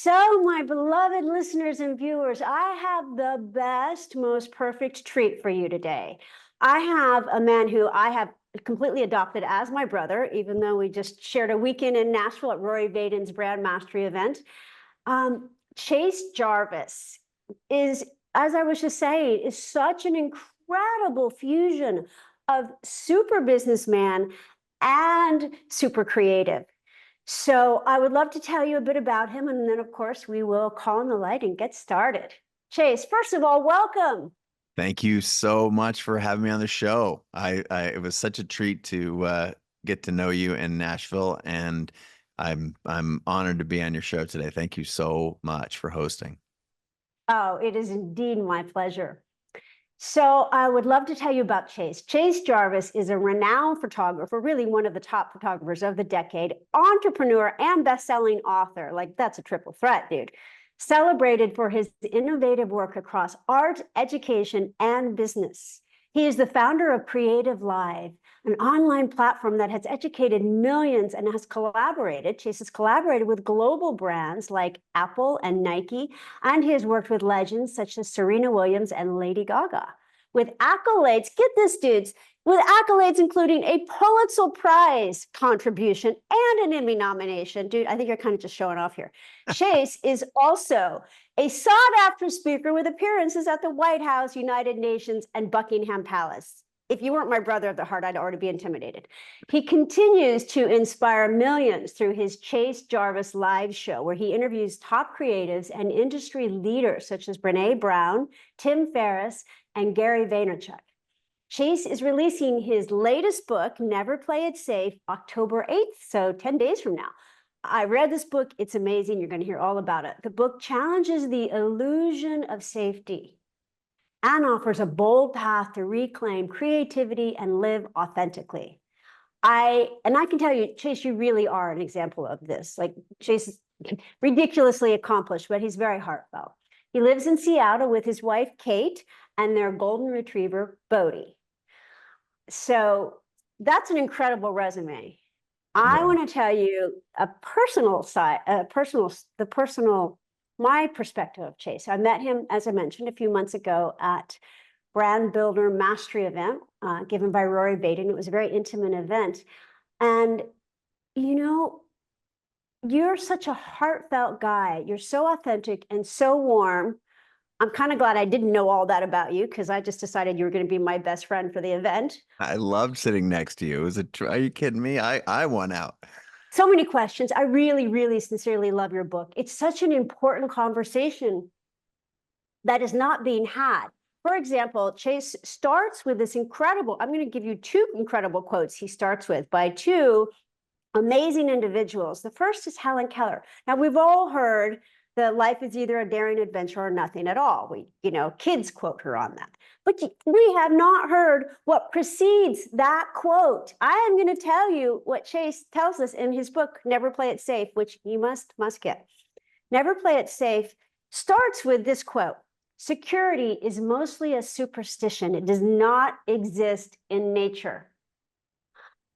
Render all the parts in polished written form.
So, my beloved listeners and viewers, I have the best, most perfect treat for you today. I have a man who I have completely adopted as my brother, even though we just shared a weekend in Nashville at Rory Vaden's Brand Mastery event. Chase Jarvis is, as I was just saying, is such an incredible fusion of super businessman and super creative. So I would love to tell you a bit about him, and then, of course, we will call on the light and get started. Chase, first of all, welcome. Thank you so much for having me on the show. It was such a treat to get to know you in Nashville, and I'm honored to be on your show today. Thank you so much for hosting. Oh, it is indeed my pleasure. So I would love to tell you about Chase. Chase Jarvis is a renowned photographer, really one of the top photographers of the decade, entrepreneur, and best-selling author. Like, that's a triple threat, dude. Celebrated for his innovative work across art, education, and business. He is the founder of CreativeLive, an online platform that has educated millions and Chase has collaborated with global brands like Apple and Nike, and he has worked with legends such as Serena Williams and Lady Gaga. With accolades, get this, dudes, with accolades including a Pulitzer Prize contribution and an Emmy nomination. Dude, I think you're kind of just showing off here. Chase is also a sought-after speaker with appearances at the White House, United Nations, and Buckingham Palace. If you weren't my brother of the heart, I'd already be intimidated. He continues to inspire millions through his Chase Jarvis live show, where he interviews top creatives and industry leaders such as Brené Brown, Tim Ferriss, and Gary Vaynerchuk. Chase is releasing his latest book, Never Play It Safe, October 8th, so 10 days from now. I read this book. It's amazing. You're going to hear all about it. The book challenges the illusion of safety and offers a bold path to reclaim creativity and live authentically. I can tell you, Chase, you really are an example of this. Like, Chase is ridiculously accomplished, but he's very heartfelt. He lives in Seattle with his wife, Kate, and their golden retriever, Bodhi. So that's an incredible resume. I want to tell you a personal side, my perspective of Chase. I met him, as I mentioned, a few months ago at Brand Builder Mastery event given by Rory Vaden. It was a very intimate event. And, you know, you're such a heartfelt guy. You're so authentic and so warm. I'm kind of glad I didn't know all that about you, because I just decided you were going to be my best friend for the event. I loved sitting next to you. Are you kidding me? I won out. So many questions. I really, really sincerely love your book. It's such an important conversation that is not being had. For example, Chase starts with this incredible, I'm going to give you two incredible quotes he starts with by two amazing individuals. The first is Helen Keller. Now, we've all heard that life is either a daring adventure or nothing at all. Kids quote her on that. But we have not heard what precedes that quote. I am going to tell you what Chase tells us in his book, Never Play It Safe, which you must get. Never Play It Safe starts with this quote: security is mostly a superstition. It does not exist in nature.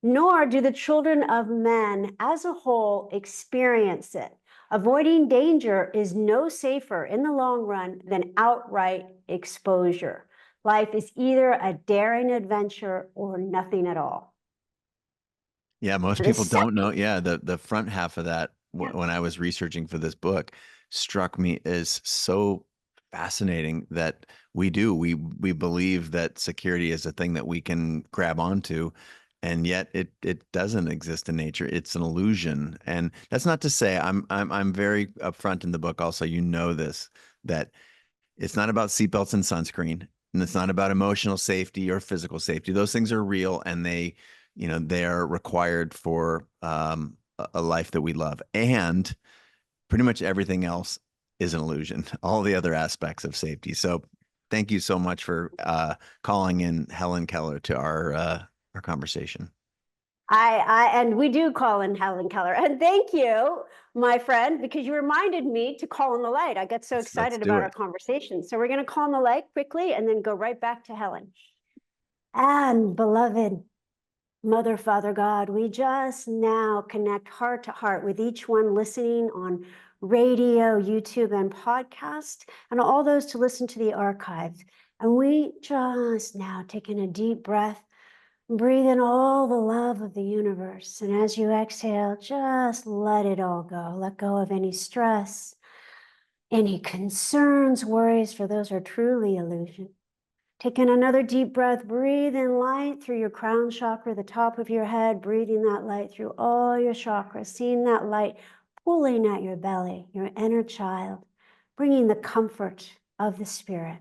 Nor do the children of men as a whole experience it. Avoiding danger is no safer in the long run than outright exposure. Life is either a daring adventure or nothing at all. Yeah, most people don't know. Yeah, the front half of that, when I was researching for this book, struck me as so fascinating that we believe that security is a thing that we can grab onto, and yet it doesn't exist in nature. It's an illusion. And that's not to say I'm very upfront in the book also, this, that it's not about seatbelts and sunscreen, and it's not about emotional safety or physical safety. Those things are real, and they are required for a life that we love. And pretty much everything else is an illusion, all the other aspects of safety. So thank you so much for calling in Helen Keller to our conversation. And we do call in Helen Keller. And thank you, my friend, because you reminded me to call in the light. I get so excited about our conversation. So we're going to call in the light quickly and then go right back to Helen. And beloved Mother, Father, God, we just now connect heart to heart with each one listening on radio, YouTube, and podcast, and all those to listen to the archives. And we just now taking a deep breath, breathe in all the love of the universe. And as you exhale, just let it all go. Let go of any stress, any concerns, worries, for those are truly illusion. Taking another deep breath, breathe in light through your crown chakra, the top of your head, breathing that light through all your chakras, seeing that light pulling at your belly, your inner child, bringing the comfort of the spirit.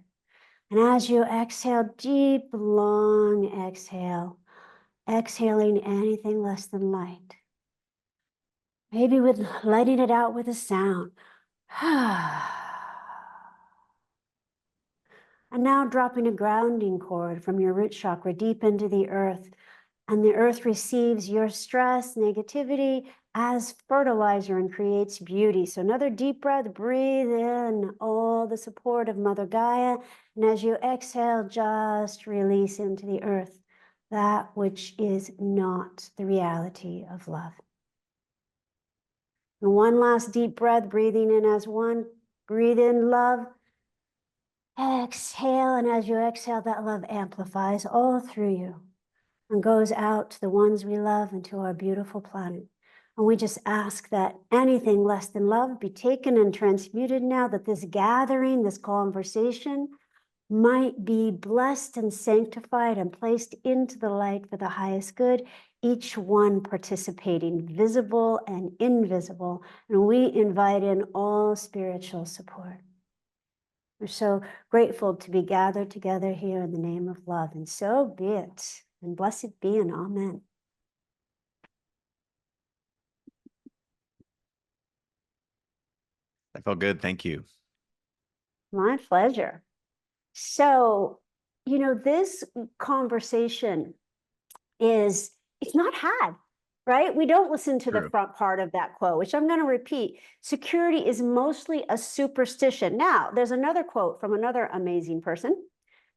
And as you exhale, deep, long exhale, exhaling anything less than light. Maybe with letting it out with a sound. And now dropping a grounding cord from your root chakra deep into the earth. And the earth receives your stress, negativity as fertilizer and creates beauty. So another deep breath, breathe in all the support of Mother Gaia. And as you exhale, just release into the earth that which is not the reality of love. And one last deep breath, breathing in as one. Breathe in love. Exhale, and as you exhale, that love amplifies all through you and goes out to the ones we love and to our beautiful planet. And we just ask that anything less than love be taken and transmuted now, that this gathering, this conversation might be blessed and sanctified and placed into the light for the highest good, each one participating, visible and invisible. And we invite in all spiritual support. We're so grateful to be gathered together here in the name of love, and so be it. And blessed be, and amen. That felt good. Thank you. My pleasure. So, this conversation it's not had, right? We don't listen to the True. front part of that quote, which I'm going to repeat. Security is mostly a superstition. Now, there's another quote from another amazing person.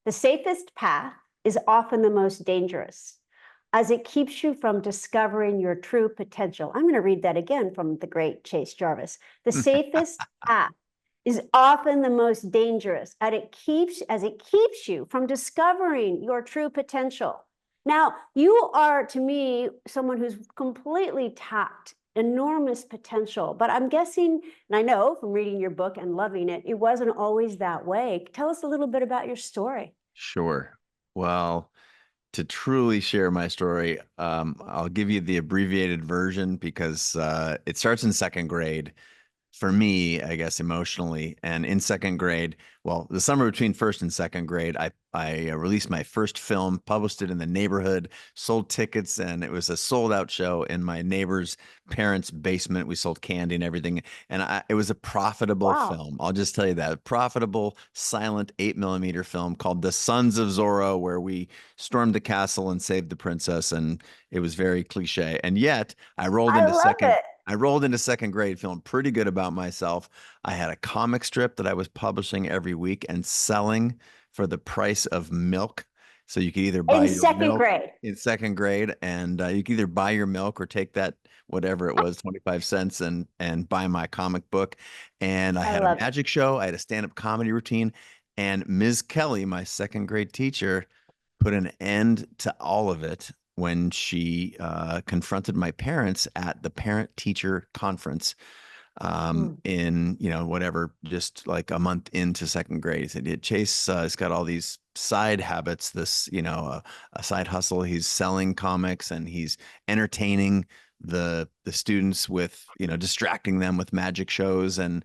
The safest path is often the most dangerous, as it keeps you from discovering your true potential. I'm going to read that again from the great Chase Jarvis. The safest path is often the most dangerous, as it keeps you from discovering your true potential. Now, you are, to me, someone who's completely tapped enormous potential, but I'm guessing, and I know from reading your book and loving it, it wasn't always that way. Tell us a little bit about your story. Sure. Well, to truly share my story, I'll give you the abbreviated version because it starts in second grade. For me, I guess emotionally, and in second grade, well, the summer between first and second grade, I released my first film, published it in the neighborhood, sold tickets, and it was a sold out show in my neighbor's parents' basement. We sold candy and everything, and it was a profitable Wow. film. I'll just tell you that, a profitable silent 8mm film called The Sons of Zorro, where we stormed the castle and saved the princess, and it was very cliche. And yet, I love it. I rolled into second grade feeling pretty good about myself. I had a comic strip that I was publishing every week and selling for the price of milk. So you could either buy In your second milk grade. in second grade, and you could either buy your milk or take that, whatever it was, 25 cents, and buy my comic book. And I I had a love it. magic show. I had a stand-up comedy routine. And Ms. Kelly, my second grade teacher, put an end to all of it when she confronted my parents at the parent teacher conference in, whatever, just like a month into second grade. He said, Chase has got all these side habits, this, a side hustle. He's selling comics and he's entertaining the students with, distracting them with magic shows and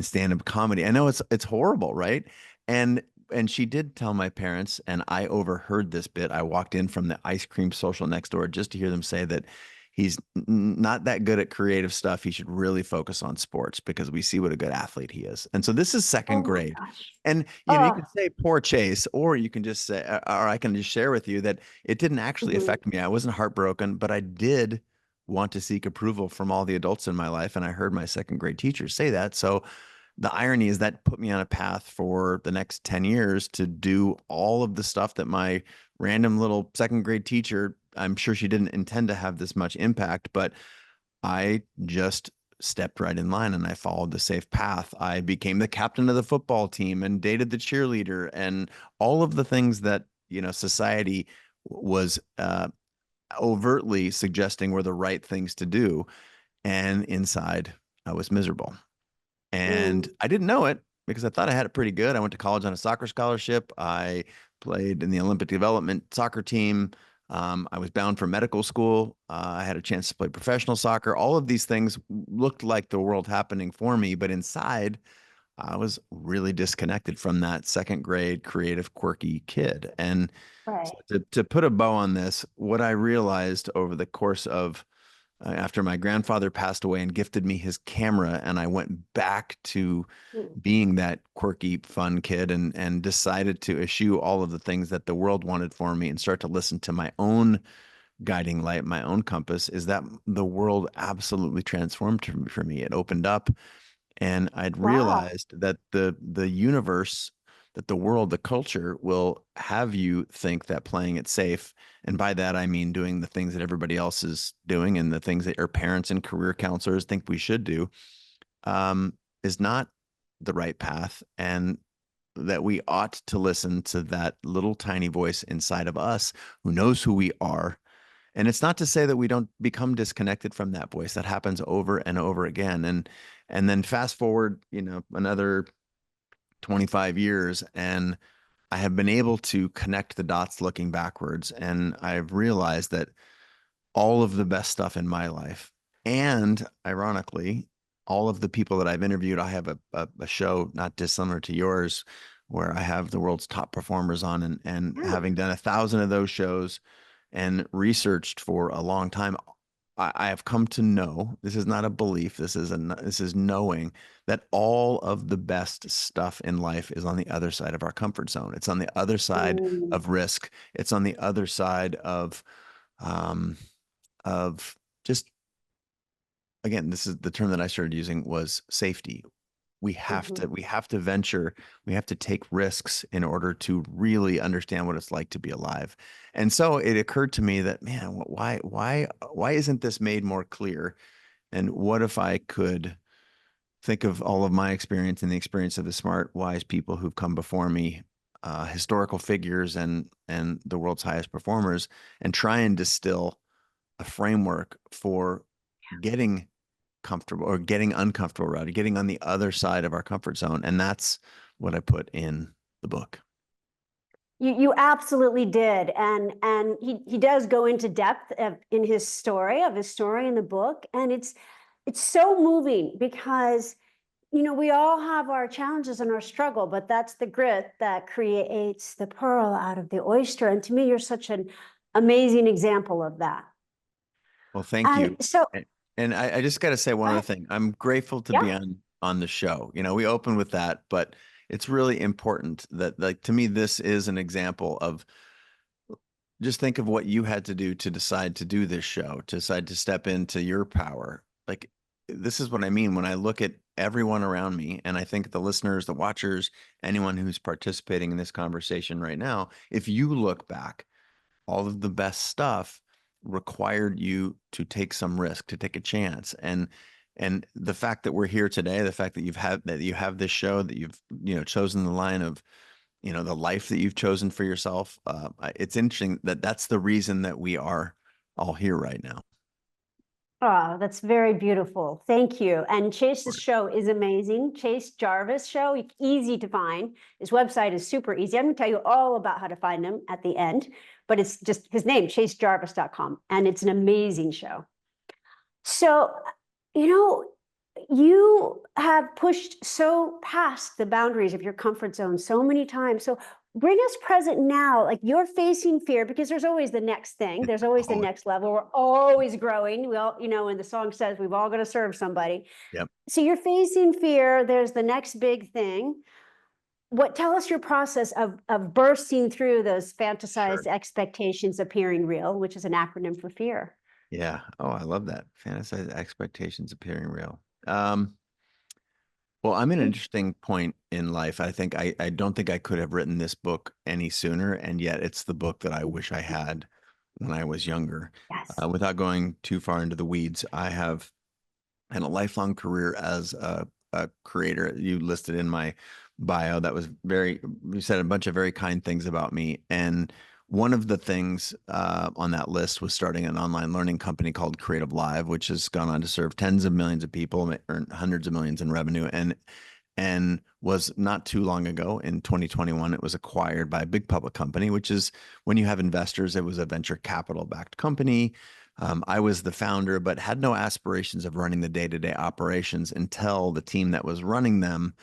stand-up comedy. I know it's horrible, right? And she did tell my parents, and I overheard this bit. I walked in from the ice cream social next door just to hear them say that he's not that good at creative stuff. He should really focus on sports because we see what a good athlete he is. And so this is Oh second my grade. gosh. And you Oh. can say poor Chase, or you can just say, or I can just share with you that it didn't actually Mhm. affect me. I wasn't heartbroken, but I did want to seek approval from all the adults in my life. And I heard my second grade teacher say that. So the irony is that put me on a path for the next 10 years to do all of the stuff that my random little second grade teacher, I'm sure she didn't intend to have this much impact, but I just stepped right in line and I followed the safe path. I became the captain of the football team and dated the cheerleader and all of the things that, society was overtly suggesting were the right things to do. And inside, I was miserable. And Mm, I didn't know it because I thought I had it pretty good. I went to college on a soccer scholarship. I played in the Olympic development soccer team. I was bound for medical school. I had a chance to play professional soccer. All of these things looked like the world happening for me, but inside, I was really disconnected from that second grade creative, quirky kid. And so right. to put a bow on this, what I realized over the course of after my grandfather passed away and gifted me his camera, and I went back to Mm, being that quirky, fun kid and decided to eschew all of the things that the world wanted for me and start to listen to my own guiding light, my own compass, is that the world absolutely transformed for me. It opened up and I'd wow. realized that the universe, that the world, the culture will have you think that playing it safe, and by that I mean doing the things that everybody else is doing and the things that your parents and career counselors think we should do, um, is not the right path, and that we ought to listen to that little tiny voice inside of us who knows who we are. And it's not to say that we don't become disconnected from that voice. That happens over and over again. And then fast forward, another 25 years, and I have been able to connect the dots looking backwards. And I've realized that all of the best stuff in my life, and ironically, all of the people that I've interviewed, I have a show not dissimilar to yours, where I have the world's top performers on, and Yeah. having done 1,000 of those shows and researched for a long time, I have come to know, this is not a belief, this is knowing that all of the best stuff in life is on the other side of our comfort zone. It's on the other side Mm, of risk. It's on the other side um, of just, again, this is the term that I started using, was safety. mhm. We have to venture, we have to take risks in order to really understand what it's like to be alive. And so it occurred to me that, man, why isn't this made more clear? And what if I could think of all of my experience and the experience of the smart, wise people who've come before me, historical figures and the world's highest performers, and try and distill a framework for getting comfortable or getting uncomfortable, rather, getting on the other side of our comfort zone. And that's what I put in the book. You absolutely did, and he does go into depth in his story in the book, and it's so moving because we all have our challenges and our struggle, but that's the grit that creates the pearl out of the oyster. And to me, you're such an amazing example of that. Well, thank And you. so, And I just got to say one other thing. I'm grateful to be yeah, on the show. We open with that, but it's really important that, like, to me, this is an example of, just think of what you had to do to decide to do this show, to decide to step into your power. Like, this is what I mean when I look at everyone around me, and I think the listeners, the watchers, anyone who's participating in this conversation right now, if you look back, all of the best stuff required you to take some risk, to take a chance. And the fact that we're here today, the fact that you have this show, that you've chosen the line of the life that you've chosen for yourself, it's interesting that that's the reason that we are all here right now. oh, that's very beautiful. Thank you. And Chase's Right. show is amazing. Chase Jarvis show, easy to find. His website is super easy. I'm going to tell you all about how to find him at the end, but it's just his name, chasejarvis.com, and it's an amazing show. So, you know, you have pushed so past the boundaries of your comfort zone so many times. So bring us present now. Like, you're facing fear because there's always the next thing. There's always the Always. next level. We're always growing. We all, when the song says we've all got to serve somebody. Yep. So you're facing fear. There's the next big thing. Tell us your process of bursting through those Sure. fantasized expectations appearing real, which is an acronym for fear. Yeah. Oh, I love that. Fantasize expectations appearing real. Um, Well, I'm in an interesting point in life. I don't think I could have written this book any sooner, and yet it's the book that I wish I had when I was younger. Yes. Without going too far into the weeds, I have and a lifelong career as a creator. You listed in my bio that was you said a bunch of very kind things about me. And one of the things on that list was starting an online learning company called CreativeLive, which has gone on to serve tens of millions of people, earn hundreds of millions in revenue, and was not too long ago in 2021, it was acquired by a big public company, which is when you have investors, it was a venture capital backed company. I was the founder, but had no aspirations of running the day-to-day operations until the team that was running them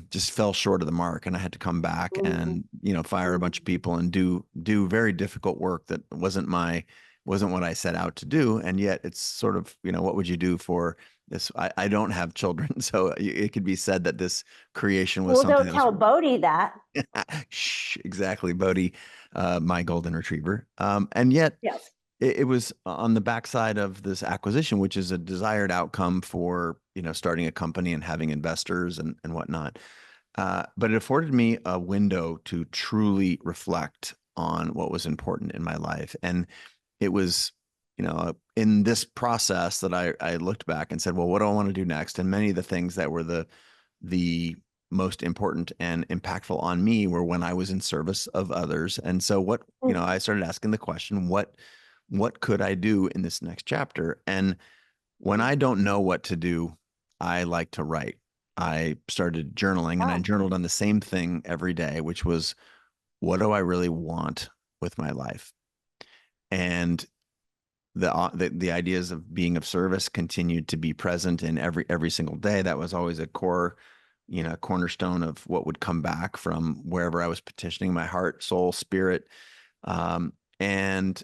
just fell short of the mark, and I had to come back Mm, and fire a bunch of mm. people and do very difficult work that wasn't what I set out to do. And yet it's sort of what would you do for this? I don't have children, so it could be said that this creation was Well, something don't that was tell Bodhi that. shh, exactly, Bodhi, my golden retriever. And yet Yes. it was on the backside of this acquisition, which is a desired outcome for starting a company and having investors and whatnot. But it afforded me a window to truly reflect on what was important in my life. And it was, in this process that I looked back and said, well, what do I want to do next? And many of the things that were the most important and impactful on me were when I was in service of others. And so Mm, I started asking the question, what could I do in this next chapter? And when mm. I don't know what to do, I like to write. I started journaling, and I Oh, journaled on the same thing every day, which was, what do I really want with my life? And the ideas of being of service continued to be present in every single day. That was always a cornerstone of what would come back from wherever I was petitioning my heart, soul, spirit. And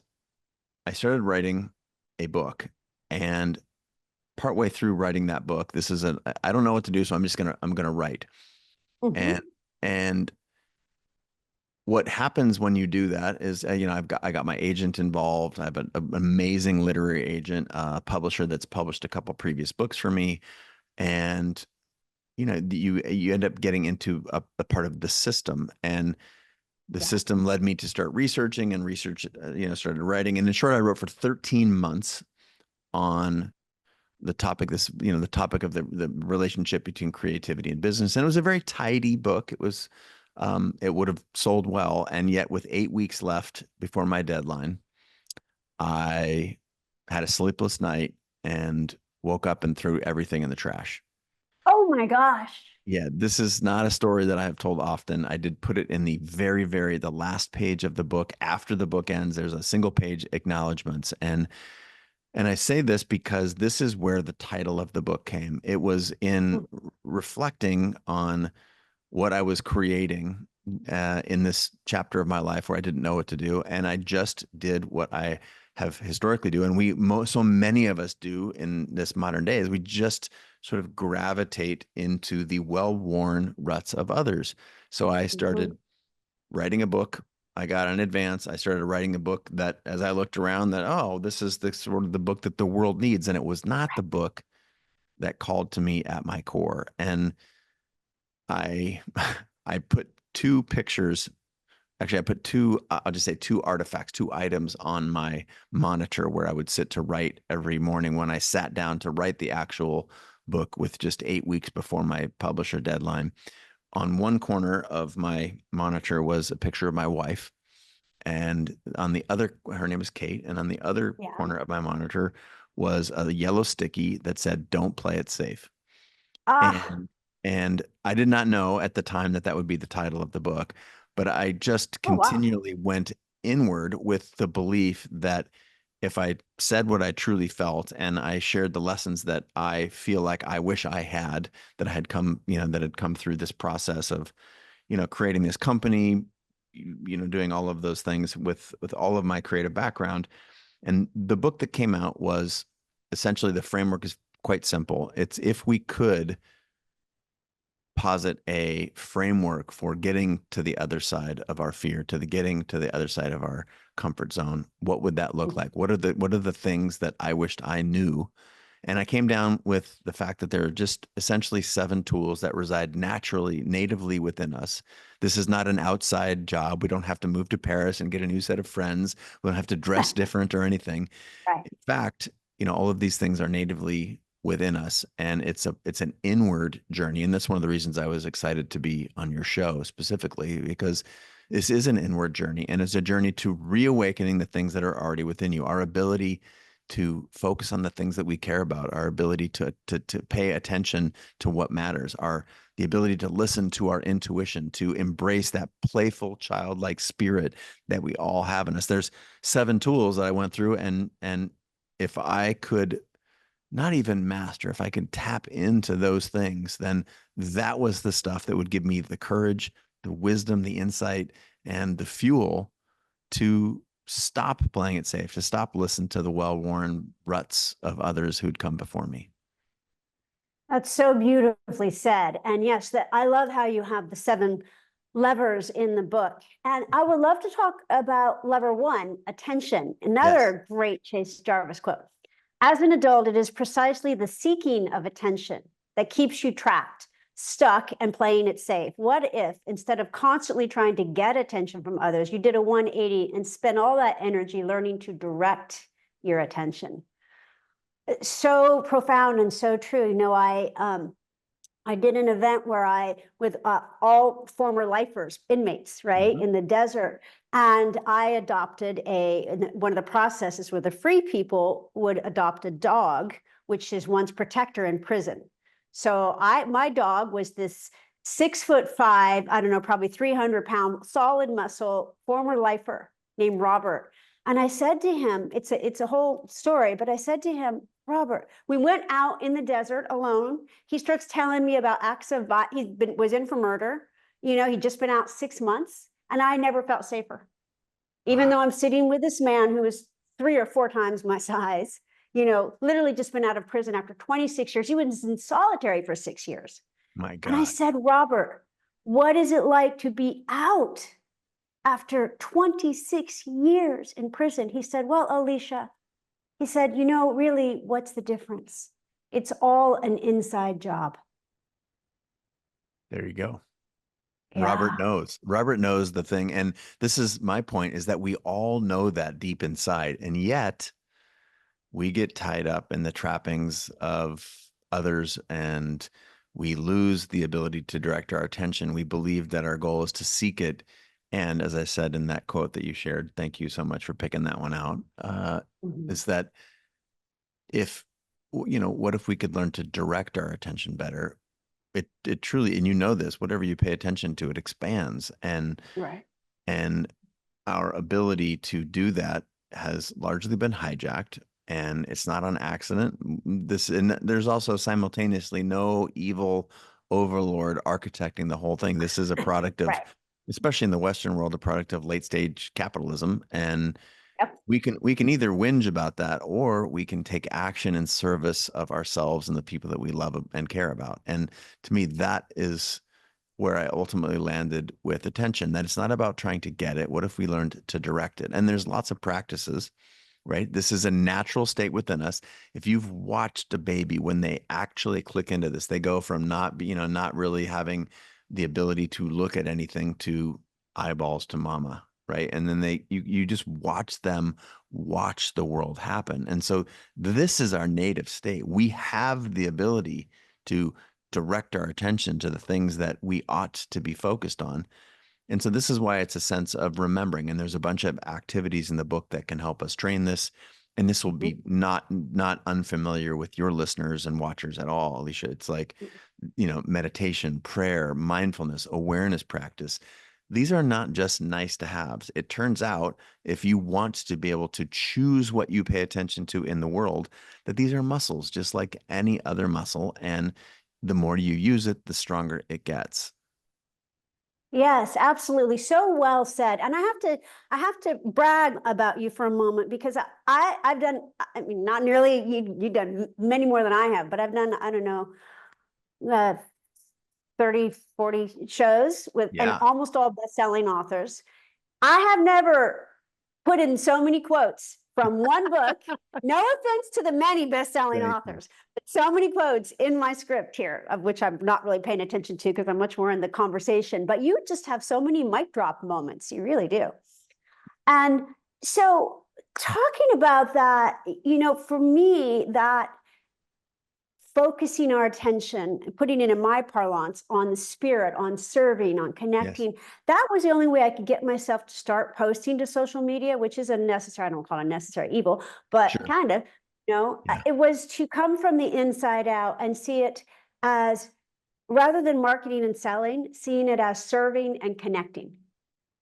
I started writing a book, and partway through writing that book, I don't know what to do, so I'm gonna write. mhm. And and what happens when you do that is, I got my agent involved. I have an amazing literary agent, publisher that's published a couple previous books for me, and you end up getting into a part of the system, and the Yeah. system led me to start researching and research. Started writing, and in short, I wrote for 13 months on the topic of the relationship between creativity and business. And it was a very tidy book. It would have sold well. And yet with 8 weeks left before my deadline, I had a sleepless night and woke up and threw everything in the trash. Oh my gosh. Yeah, this is not a story that I have told often. I did put it in the the last page of the book. After the book ends, there's a single page acknowledgments. And I say this because this is where the title of the book came. It was in Mm, reflecting on what I was creating in this chapter of my life where I didn't know what to do, and I just did what I have historically do, and so many of us do in this modern day, is we just sort of gravitate into the well-worn ruts of others. So I mhm. started writing a book. I got an advance. I started writing a book that, as I looked around, that, oh, this is the sort of the book that the world needs. And it was not the book that called to me at my core. And I, I put two pictures. Actually, I put I'll just say two artifacts, two items on my monitor where I would sit to write every morning when I sat down to write the actual book with just 8 weeks before my publisher deadline. On one corner of my monitor was a picture of my wife, and on the other, her name is Kate, and on the other Yeah. corner of my monitor was a yellow sticky that said, "Don't play it safe." Ah, And I did not know at the time that that would be the title of the book, but I just oh wow. continually went inward with the belief that if I said what I truly felt and I shared the lessons that I feel like I wish I had, that had come through this process of, creating this company, doing all of those things with all of my creative background. And the book that came out was essentially, the framework is quite simple. It's, if we could posit a framework for getting to the other side of our fear, getting to the other side of our comfort zone, what would that look Mm, like? What are the things that I wished I knew? And I came down with the fact that there are just essentially 7 tools that reside naturally, natively within us. This is not an outside job. We don't have to move to Paris and get a new set of friends. We don't have to dress different or anything. right. In fact, all of these things are natively within us, and it's an inward journey. And that's one of the reasons I was excited to be on your show specifically, because this is an inward journey, and it's a journey to reawakening the things that are already within you. Our ability to focus on the things that we care about, our ability to pay attention to what matters, the ability to listen to our intuition, to embrace that playful childlike spirit that we all have in us. There's 7 tools that I went through, and if I could not even master, if I could tap into those things, then that was the stuff that would give me the courage, the wisdom, the insight, and the fuel to stop playing it safe, to stop listening to the well-worn ruts of others who'd come before me. That's so beautifully said. And yes, that I love how you have the 7 levers in the book. And I would love to talk about lever 1, attention. Another great Chase Jarvis quote. As an adult, it is precisely the seeking of attention that keeps you trapped, stuck, and playing it safe. What if, instead of constantly trying to get attention from others, you did a 180 and spent all that energy learning to direct your attention? So profound and so true. You know, I did an event where with all former lifers, inmates, right, in the desert. And I adopted one of the processes where the free people would adopt a dog, which is one's protector in prison. So my dog was this 6'5", I don't know, probably 300-pound, solid muscle, former lifer named Robert. And I said to him, it's a whole story, but I said to him, Robert, we went out in the desert alone. He starts telling me about acts of violence. Was in for murder. You know, he'd just been out 6 months, and I never felt safer. Even though I'm sitting with this man who is 3 or 4 times my size, you know, literally just been out of prison after 26 years. He was in solitary for 6 years. My God. And I said, Robert, what is it like to be out after 26 years in prison? He said, well, Alicia, he said, you know, really, what's the difference? It's all an inside job. There you go. Yeah. Robert knows the thing. And this is my point, is that we all know that deep inside. And yet we get tied up in the trappings of others, and we lose the ability to direct our attention. We believe that our goal is to seek it. And as I said in that quote that you shared, thank you so much for picking that one out, is that what if we could learn to direct our attention better? It truly, and you know this, whatever you pay attention to, it expands. And our ability to do that has largely been hijacked, and it's not on accident. And there's also simultaneously no evil overlord architecting the whole thing. This is a product of, especially in the Western world, a product of late stage capitalism. And we can either whinge about that, or we can take action in service of ourselves and the people that we love and care about. And to me, that is where I ultimately landed with attention, that it's not about trying to get it. What if we learned to direct it? And there's lots of practices, right? This is a natural state within us. If you've watched a baby, when they actually click into this, they go from not really having the ability to look at anything to eyeballs to mama, right? And then you just watch them watch the world happen. And so this is our native state. We have the ability to direct our attention to the things that we ought to be focused on. And so this is why it's a sense of remembering. And there's a bunch of activities in the book that can help us train this. And this will be not unfamiliar with your listeners and watchers at all, Alicia. It's like, meditation, prayer, mindfulness, awareness practice. These are not just nice to haves. It turns out, if you want to be able to choose what you pay attention to in the world, that these are muscles just like any other muscle. And the more you use it, the stronger it gets. Yes, absolutely. So well said. And I have to brag about you for a moment, because I've done, I mean, not nearly, you've done many more than I have, but I've done, I don't know, 30, 40 shows and almost all best-selling authors. I have never put in so many quotes from one book. No offense to the many best-selling authors, but so many quotes in my script here, of which I'm not really paying attention to because I'm much more in the conversation. But you just have so many mic drop moments. You really do. And so talking about that, for me, that focusing our attention, putting it in my parlance, on the spirit, on serving, on connecting. Yes. That was the only way I could get myself to start posting to social media, which is a necessary, I don't call it a necessary evil, but Sure. kind of, Yeah. it was to come from the inside out and see it as, rather than marketing and selling, seeing it as serving and connecting.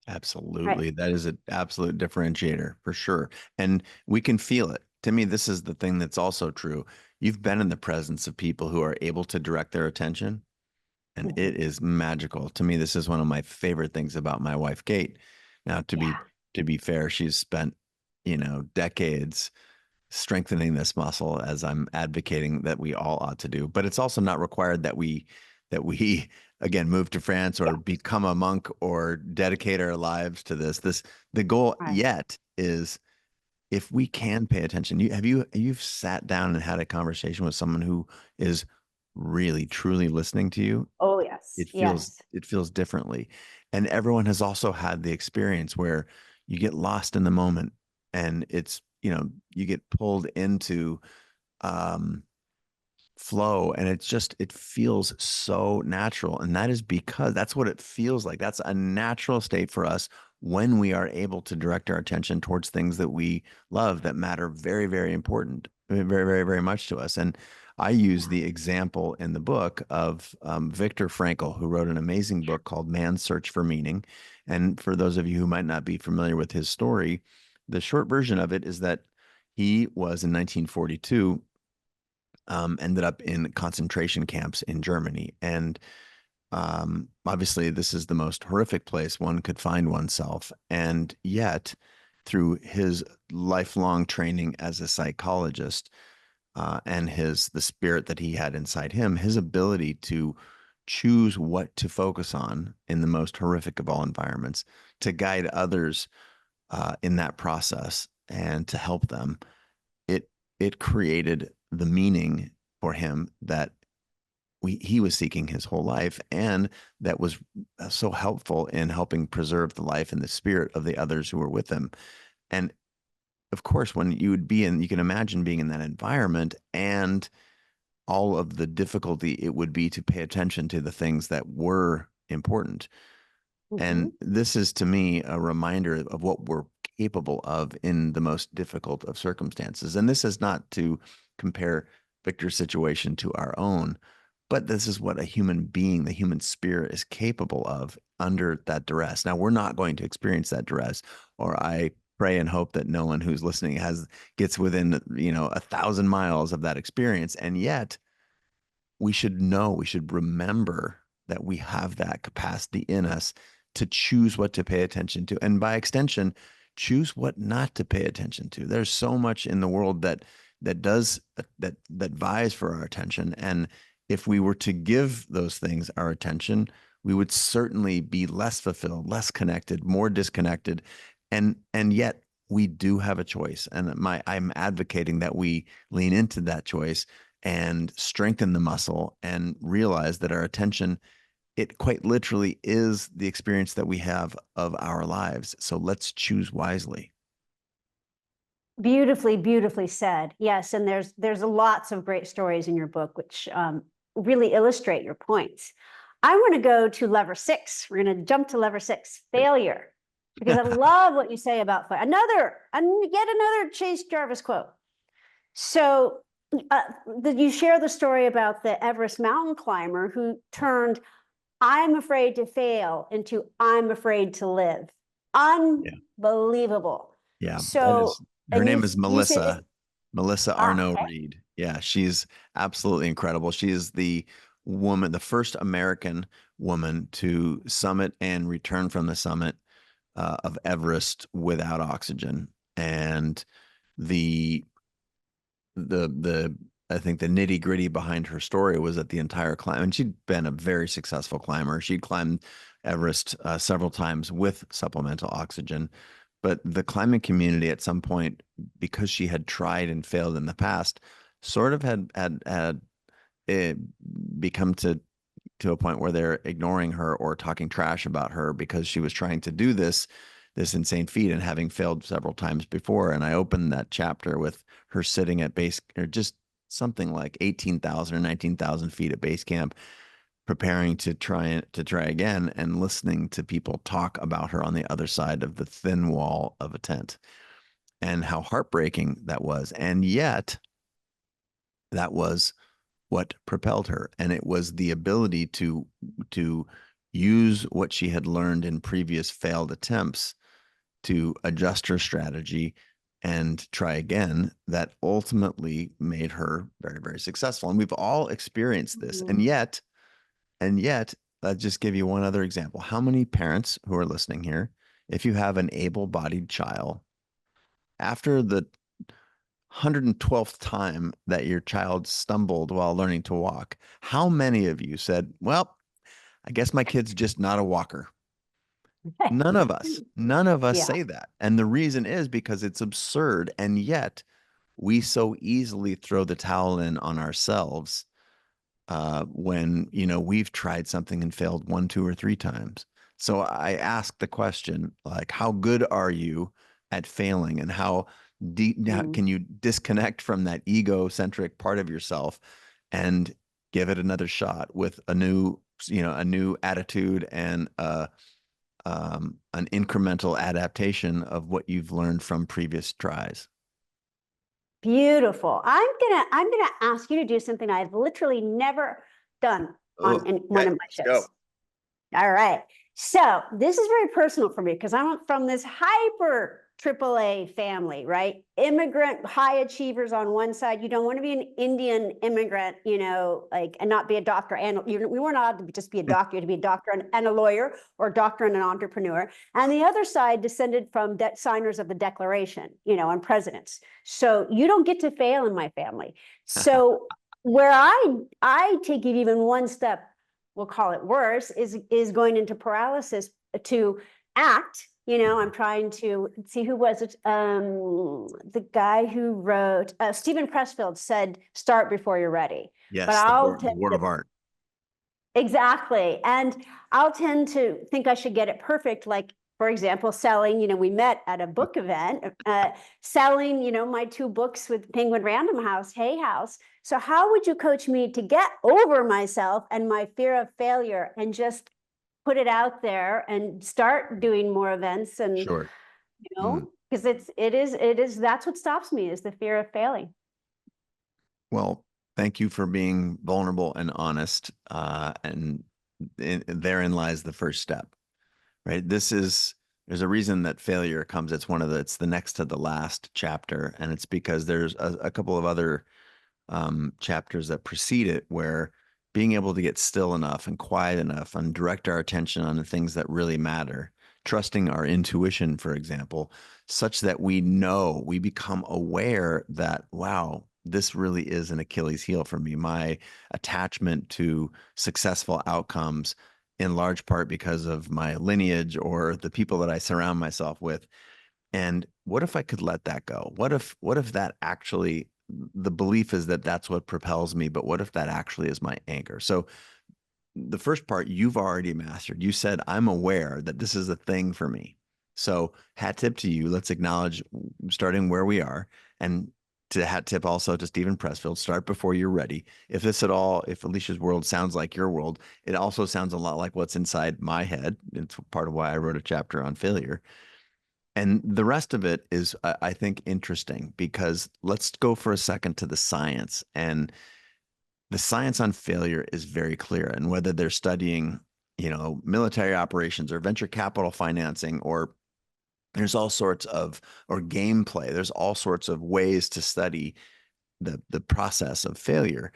Right. Absolutely. That is an absolute differentiator for sure. And we can feel it. To me, this is the thing that's also true. You've been in the presence of people who are able to direct their attention, and Mhm. it is magical. To me, this is one of my favorite things about my wife, Kate. Now, Yeah. to be fair, she's spent, decades strengthening this muscle as I'm advocating that we all ought to do. But it's also not required that we again move to France Yeah. or become a monk or dedicate our lives to this. The goal Right. yet is if we can pay attention. You've sat down and had a conversation with someone who is really truly listening to you. Oh, yes. Yes. It feels differently. And everyone has also had the experience where you get lost in the moment and you get pulled into um flow, and it feels so natural, and that is because that's what it feels like. That's a natural state for us when we are able to direct our attention towards things that we love, that matter very, very important, very, very, very much to us. And I use Yeah. the example in the book of Viktor Frankl, who wrote an amazing book called Man's Search for Meaning. And for those of you who might not be familiar with his story, the short version of it is that he was in 1942, ended up in concentration camps in Germany. And obviously, this is the most horrific place one could find oneself. And yet, through his lifelong training as a psychologist, and the spirit that he had inside him, his ability to choose what to focus on in the most horrific of all environments, to guide others in that process and to help them, it it created the meaning for him that he was seeking his whole life, and that was so helpful in helping preserve the life and the spirit of the others who were with him. And of course, when you can imagine being in that environment and all of the difficulty it would be to pay attention to the things that were important. And Mhm. this is to me a reminder of what we're capable of in the most difficult of circumstances. And this is not to compare Victor's situation to our own, but this is what a human being, the human spirit, is capable of under that duress. Now, we're not going to experience that duress, or I pray and hope that no one who's listening gets within 1,000 miles of that experience. And yet, we should remember that we have that capacity in us to choose what to pay attention to. And by extension, choose what not to pay attention to. There's so much in the world that vies for our attention. And if we were to give those things our attention, we would certainly be less fulfilled, less connected, more disconnected. And yet we do have a choice. And I'm advocating that we lean into that choice and strengthen the muscle and realize that our attention, it quite literally is the experience that we have of our lives. So let's choose wisely. Beautifully, beautifully said. Yes, and there's lots of great stories in your book which really illustrate your points. I want to go to lever 6. We're going to jump to lever 6, failure, because I love what you say about failure. Yet another Chase Jarvis quote. So you share the story about the Everest mountain climber who turned "I'm afraid to fail" into "I'm afraid to live." Yeah. Unbelievable. Yeah. That So, is, her and name is you say that, Melissa Arnaud okay. Reed. Yeah. She's absolutely incredible. She is the first American woman to summit and return from the summit of Everest without oxygen. And the the I think the nitty gritty behind her story was that the entire climb, and she'd been a very successful climber. She'd climbed Everest several times with supplemental oxygen, but the climbing community at some point, because she had tried and failed in the past, sort of had it become to a point where they're ignoring her or talking trash about her because she was trying to do this insane feat and having failed several times before. And I opened that chapter with her sitting at base, or just something like 18,000 or 19,000 feet at base camp, preparing to try again, and listening to people talk about her on the other side of the thin wall of a tent, and how heartbreaking that was. And yet that was what propelled her. And it was the ability to use what she had learned in previous failed attempts to adjust her strategy and try again that ultimately made her very, very successful. And we've all experienced this. And yet, I'll just give you one other example. How many parents who are listening here, if you have an able-bodied child, after the 112th time that your child stumbled while learning to walk, how many of you said, well, I guess my kid's just not a walker? None of us Yeah. say that. And the reason is because it's absurd. And yet we so easily throw the towel in on ourselves when, we've tried something and failed one, two, or three times. So I ask the question, like, how good are you at failing, and how deep Mm. can you disconnect from that egocentric part of yourself and give it another shot with a new attitude and an incremental adaptation of what you've learned from previous tries. Beautiful. I'm gonna ask you to do something I've literally never done Oh, in one okay, of my let's go. shows. All right. So this is very personal for me because I'm from this hyper AAA family, right? Immigrant high achievers on one side. You don't want to be an Indian immigrant, like, and not be a doctor. And we weren't allowed to just be a doctor, to be a doctor and a lawyer, or a doctor and an entrepreneur. And the other side descended from signers of the Declaration, and presidents. So you don't get to fail in my family. So where I take it even one step, we'll call it worse, is going into paralysis to act. I'm trying to see, who was it? The guy who wrote, Stephen Pressfield said, "Start before you're ready." But Yes, the I'll war, the tend war to, of art. exactly, and I'll tend to think I should get it perfect. Like, for example, selling. We met at a book event, selling. My two books with Penguin Random House, Hay House. So how would you coach me to get over myself and my fear of failure, and just put it out there and start doing more events? And Sure. Mm. because it is that's what stops me, is the fear of failing. Well, thank you for being vulnerable and honest. And therein lies the first step, right? There's a reason that failure comes. It's the next to the last chapter. And it's because there's a couple of other chapters that precede it, where being able to get still enough and quiet enough and direct our attention on the things that really matter, trusting our intuition, for example, such that we become aware that, wow, this really is an Achilles heel for me. My attachment to successful outcomes, in large part because of my lineage or the people that I surround myself with. And what if I could let that go? What if that actually, the belief is that that's what propels me, but what if that actually is my anchor? So the first part you've already mastered. You said, I'm aware that this is a thing for me. So hat tip to you. Let's acknowledge starting where we are. And to hat tip also to Stephen Pressfield, start before you're ready. If Alicia's world sounds like your world, it also sounds a lot like what's inside my head. It's part of why I wrote a chapter on failure. And the rest of it is, I think, interesting, because let's go for a second to the science. And the science on failure is very clear. And whether they're studying, military operations or venture capital financing, or there's all sorts of, or gameplay, there's all sorts of ways to study the process of failure.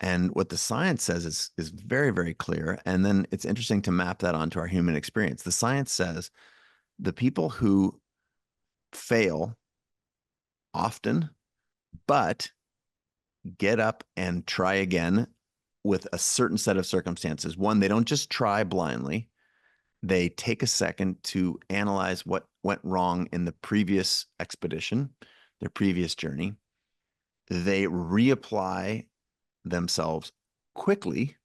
And what the science says is very, very clear. And then it's interesting to map that onto our human experience. The science says the people who fail often, but get up and try again with a certain set of circumstances. One, they don't just try blindly. They take a second to analyze what went wrong in the previous expedition, their previous journey. They reapply themselves quickly.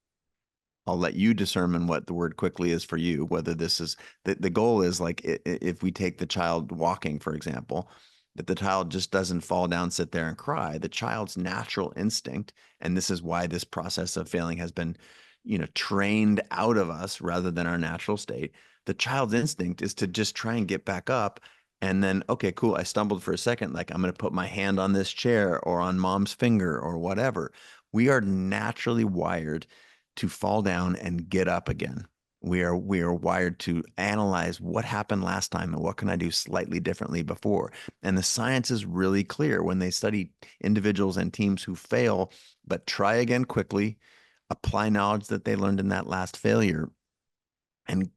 I'll let you determine what the word quickly is for you, whether this is the goal is, like, if we take the child walking, for example, that the child just doesn't fall down, sit there and cry. The child's natural instinct, and this is why this process of failing has been, trained out of us rather than our natural state. The child's instinct is to just try and get back up. And then, okay, cool. I stumbled for a second. Like, I'm going to put my hand on this chair or on mom's finger or whatever. We are naturally wired to fall down and get up again. We are wired to analyze what happened last time and what can I do slightly differently before. And the science is really clear when they study individuals and teams who fail, but try again quickly, apply knowledge that they learned in that last failure, and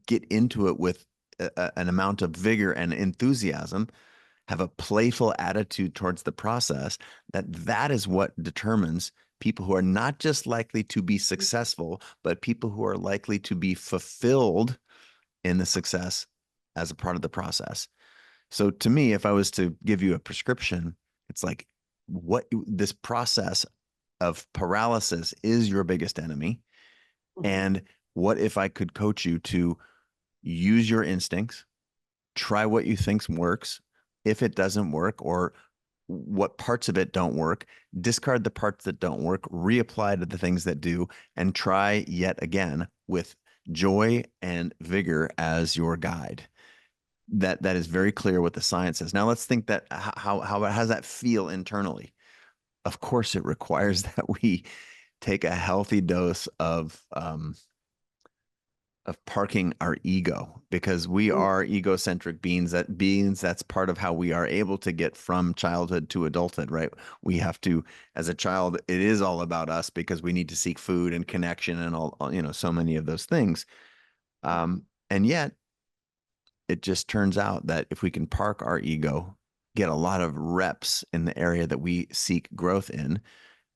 get into it with an amount of vigor and enthusiasm, have a playful attitude towards the process, that is what determines people who are not just likely to be successful, but people who are likely to be fulfilled in the success as a part of the process. So to me, if I was to give you a prescription, it's like, what this process of paralysis is your biggest enemy. And what if I could coach you to use your instincts, try what you think works. If it doesn't work, or what parts of it don't work, discard the parts that don't work, reapply to the things that do, and try yet again with joy and vigor as your guide. That is very clear what the science says. Now let's think that how does that feel internally? Of course, it requires that we take a healthy dose of parking our ego, because we are egocentric beings. That's part of how we are able to get from childhood to adulthood, right? We have to, as a child, it is all about us because we need to seek food and connection and all, so many of those things. And yet it just turns out that if we can park our ego, get a lot of reps in the area that we seek growth in,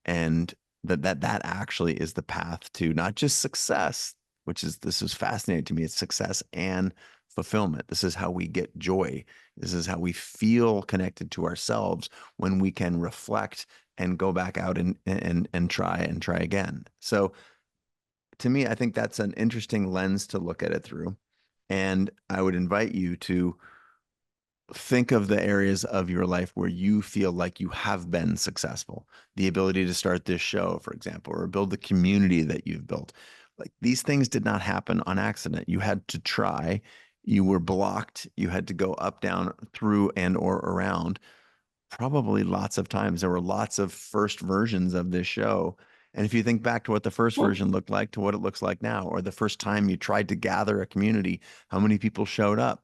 and that actually is the path to not just success, this is fascinating to me. It's success and fulfillment. This is how we get joy. This is how we feel connected to ourselves, when we can reflect and go back out and try again. So to me, I think that's an interesting lens to look at it through. And I would invite you to think of the areas of your life where you feel like you have been successful. The ability to start this show, for example, or build the community that you've built. Like, these things did not happen on accident. You had to try, you were blocked, you had to go up, down, through, and or around, probably lots of times. There were lots of first versions of this show. And if you think back to what the first version looked like to what it looks like now, or the first time you tried to gather a community, how many people showed up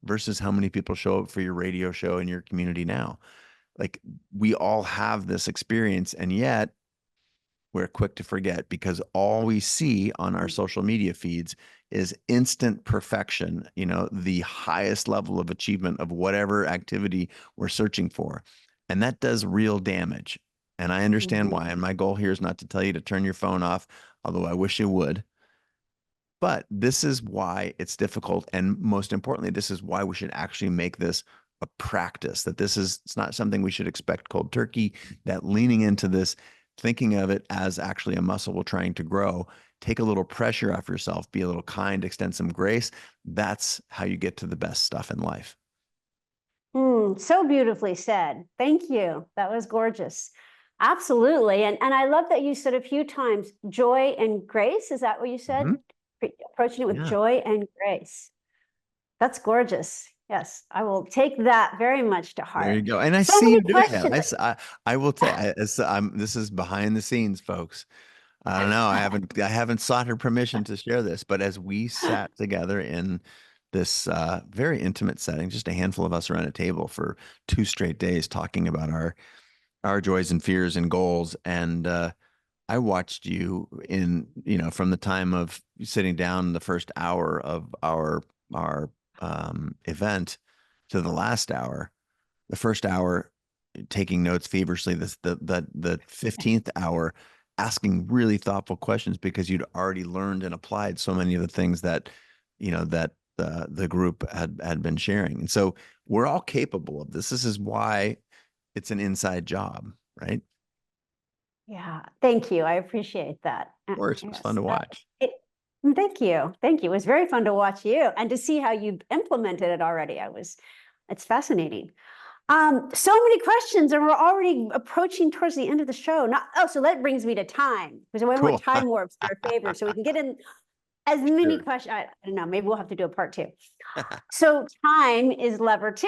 versus how many people show up for your radio show in your community now. Like, we all have this experience, and yet we're quick to forget, because all we see on our social media feeds is instant perfection, the highest level of achievement of whatever activity we're searching for. And that does real damage. And I understand why. And my goal here is not to tell you to turn your phone off, although I wish you would. But this is why it's difficult. And most importantly, this is why we should actually make this a practice, that it's not something we should expect cold turkey, that leaning into this, thinking of it as actually a muscle we're trying to grow, take a little pressure off yourself, be a little kind, extend some grace. That's how you get to the best stuff in life. So beautifully said. Thank you. That was gorgeous. Absolutely. And I love that you said a few times joy and grace. Is that what you said? Approaching it with joy and grace. That's gorgeous. Yes, I will take that very much to heart. There you go. And I so see many you doing questions. that. I will tell you, this is behind the scenes, folks. I don't know. I haven't sought her permission to share this, but as we sat together in this very intimate setting, just a handful of us around a table for 2 straight days, talking about our joys and fears and goals. And I watched you from the time of sitting down the first hour of our event to the last hour. The first hour taking notes feverishly. The 15th hour asking really thoughtful questions, because you'd already learned and applied so many of the things that the group had been sharing. And so we're all capable of this. This is why it's an inside job, right? Yeah, thank you. I appreciate that. Of course, it was fun to watch. Thank you. Thank you. It was very fun to watch you and to see how you implemented it already. It's fascinating. So many questions, and we're already approaching towards the end of the show. So that brings me to time, because I Cool. want time warps in our favor, so we can get in as many questions. I don't know, maybe we'll have to do a part 2. So time is lever 2.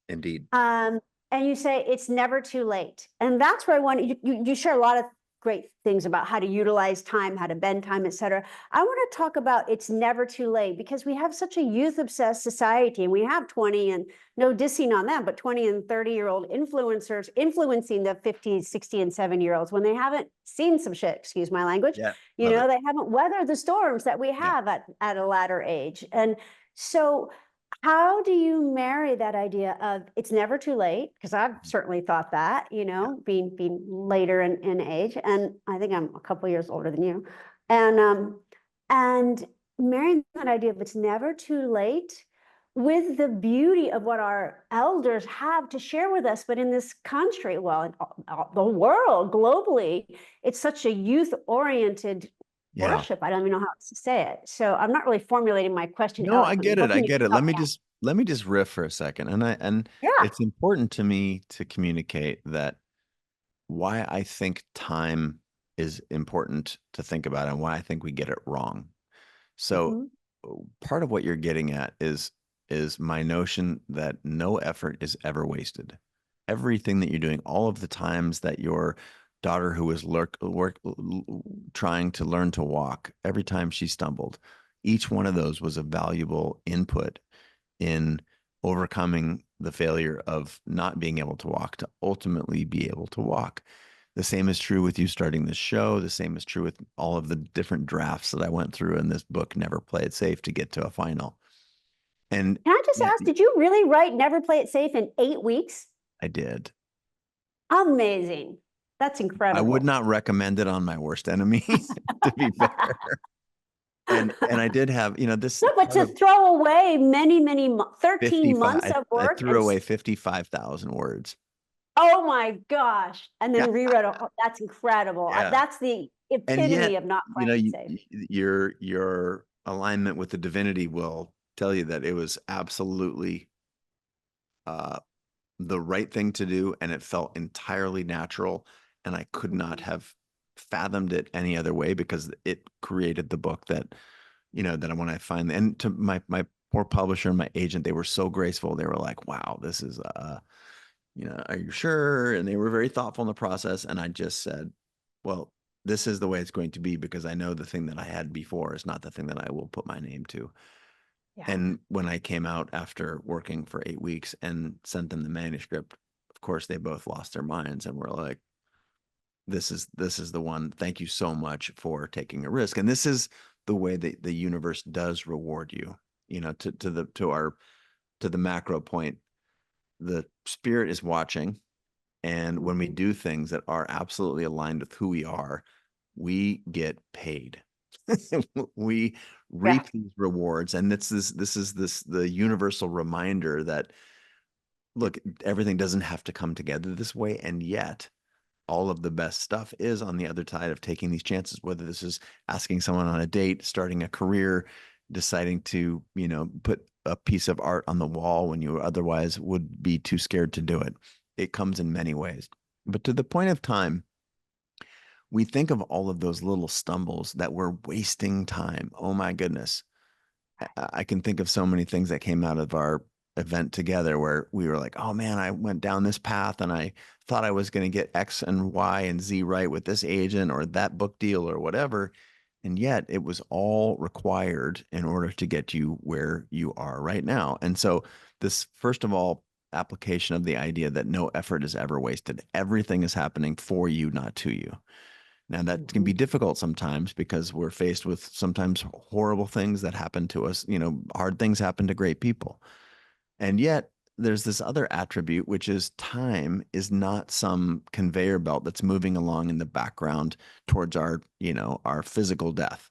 Indeed. And you say it's never too late. And that's where I want you share a lot of great things about how to utilize time, how to bend time, et cetera. I want to talk about it's never too late, because we have such a youth obsessed society, and we have 20, and no dissing on them, but 20 and 30-year-old influencers influencing the 50, 60, and 7-year-olds when they haven't seen some shit, excuse my language. Yeah. They haven't weathered the storms that we have at a latter age. And so how do you marry that idea of it's never too late? Because I've certainly thought that, being later in age, and I think I'm a couple years older than you, and marrying that idea of it's never too late with the beauty of what our elders have to share with us. But in this country, well, in the world globally, it's such a youth-oriented worship. I don't even know how else to say it. So I'm not really formulating my question No, I get it. I Hoping you get can it. help Let me just riff for a second. And Yeah. it's important to me to communicate that why I think time is important to think about and why I think we get it wrong. So part of what you're getting at is my notion that no effort is ever wasted. Everything that you're doing, all of the times that your daughter who was trying to learn to walk, every time she stumbled, each one of those was a valuable input in overcoming the failure of not being able to walk to ultimately be able to walk. The same is true with you starting this show. The same is true with all of the different drafts that I went through in this book, Never Play It Safe, to get to a final. And can I just ask, did you really write Never Play It Safe in 8 weeks? I did. Amazing. That's incredible. I would not recommend it on my worst enemy, to be fair. And I did have, this. No, but to throw away many 13 months of work. I threw away 55,000 words. Oh my gosh. And then rewrote it. That's incredible. That's the epitome of not playing safe. Your alignment with the divinity will tell you that it was absolutely the right thing to do, and it felt entirely natural, and I could not have fathomed it any other way, because it created the book that that when I finally, and to my poor publisher and my agent, they were so graceful. They were like, wow, this is are you sure? And they were very thoughtful in the process. And I just said, well, this is the way it's going to be, because I know the thing that I had before is not the thing that I will put my name to. Yeah. And when I came out after working for 8 weeks and sent them the manuscript, of course, they both lost their minds and were like, this is the one. Thank you so much for taking a risk. And this is the way that the universe does reward you, to the macro point. The spirit is watching. And when we do things that are absolutely aligned with who we are, we get paid. We reap these rewards. And this is the universal reminder that, look, everything doesn't have to come together this way. And yet all of the best stuff is on the other side of taking these chances, whether this is asking someone on a date, starting a career, deciding to, put a piece of art on the wall when you otherwise would be too scared to do it. It comes in many ways. But to the point of time, we think of all of those little stumbles that we're wasting time. Oh my goodness. I can think of so many things that came out of our event together where we were like, oh man, I went down this path and I thought I was going to get X and Y and Z right with this agent or that book deal or whatever. And yet it was all required in order to get you where you are right now. And so this, first of all, application of the idea that no effort is ever wasted. Everything is happening for you, not to you. Now that can be difficult sometimes because we're faced with sometimes horrible things that happen to us. Hard things happen to great people. And yet there's this other attribute, which is time is not some conveyor belt that's moving along in the background towards our physical death.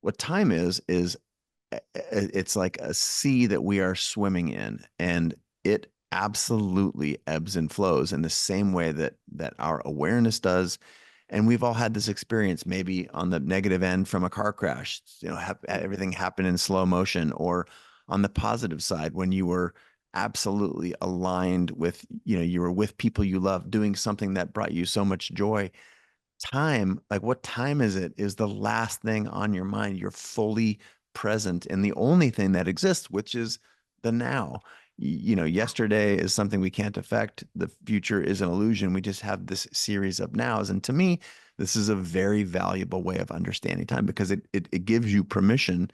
What time is it's like a sea that we are swimming in, and it absolutely ebbs and flows in the same way that our awareness does. And we've all had this experience, maybe on the negative end from a car crash, everything happened in slow motion, or on the positive side, when you were absolutely aligned with, you were with people you love, doing something that brought you so much joy. Time, like what time is it, is the last thing on your mind. You're fully present in the only thing that exists, which is the now. Yesterday is something we can't affect. The future is an illusion. We just have this series of nows. And to me, this is a very valuable way of understanding time, because it gives you permission